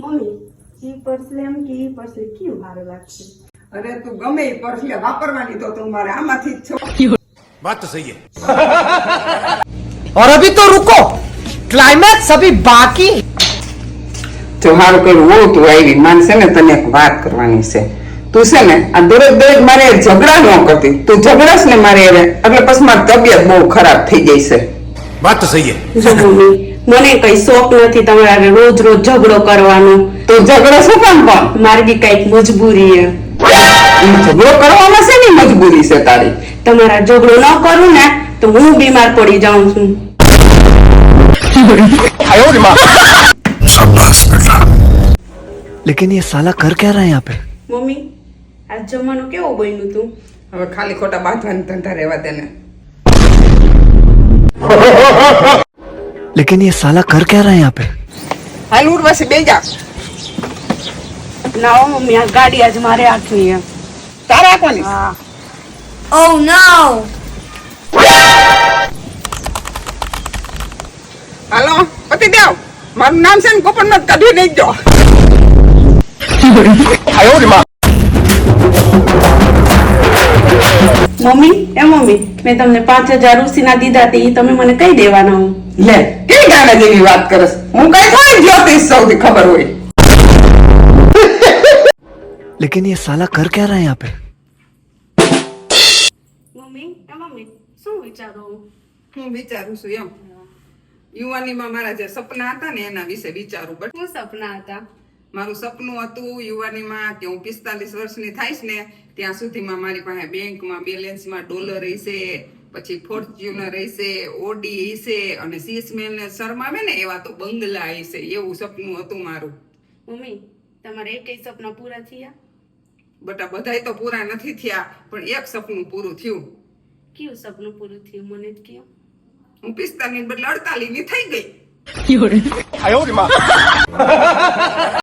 Mummy ઈ પરસલેમ કે ઈ પરસલે કેવું સારું લાગશે? અરે તું ગમે એ પરસલે વાપરવાની તો તું મારે આમાંથી જ છો. बात तो सही है. और अभी तो रुको, क्लाइमैक्स अभी बाकी. જો હારું કર્યું બહુ તું આવી માનશે ને તને એક વાત કરવાની છે. તું છે ને આ દરરોજ મારે ઝઘડા ન કરતી, તું ઝઘડાશ ને મારે એટલે પછી મારી તબિયત બહુ ખરાબ થઈ જાય છે. बात तो सही है. જો મમ્મી મને કઈ શોખ નથી તમારે રોજ રોજ ઝઘડો કરવાનો. તો ઝઘડો શું કામ પણ મારી બી કઈક મજબૂરી હે. ઝઘડો કરવામાં છે ને મજબૂરી છે તારી. તમારા ઝઘડો ન કરું ને તો હું બીમાર પડી જાઉં છું. लेकिन ये साला कर क्या रहा है यहाँ पे? મમ્મી આજ જમવાનું કેવું બન્યું તું? હવે ખાલી ખોટા બાંધવાના ધંધા રહેવા દે ને. लेकिन ये साला कर क्या रहा है यहाँ पे? હાલ ઉઠ પાસે બે જા. ના હો મમ્મી આ ગાડી આજ મારે આખવી હે. તારા કોની? હા. Oh no! હાલો પતિ દેવ, મારું નામ છે ને ગોપનનાથ કાઢી નહીં જો. મમ્મી મમ્મી મેં તમને 5000 ઉસીના દીધા તે ઈ તમે મને કઈ દેવાના હો? લે કેવી ગાના જેવી વાત કરસ. હું કઈ થોડી જ્યોતિષ સૌથી ખબર હોય. लेकिन ये साला कर क्या रहा है यहाँ पे? મમ્મી મમ્મી શું વિચારો? હું વિચારું છું એમ યુવાનીમાં મારા જે સપના હતા ને એના વિશે વિચારું. બટ શું સપના હતા? મારું સપનું હતું યુવાનીમાં કે હું 45 વર્ષની થઈશ ને ત્યાં સુધીમાં મારી પાસે બેંકમાં બેલેન્સમાં ડોલર હશે, પછી ફોર્ચ્યુનર હશે, ઓડી હશે અને સીસમેન ને શરમાવે ને એવા તો બંગલા હશે. એવું સપનું હતું મારું. મમ્મી તમારે એકઈ સપના પૂરા થયા? બટા બધાય તો પૂરા નથી થયા, પણ એક સપનું પૂરું થયું. કયું સપનું પૂરું થયું મને જ કયો? હું 45 ની બદલે 48 ની થઈ ગઈ.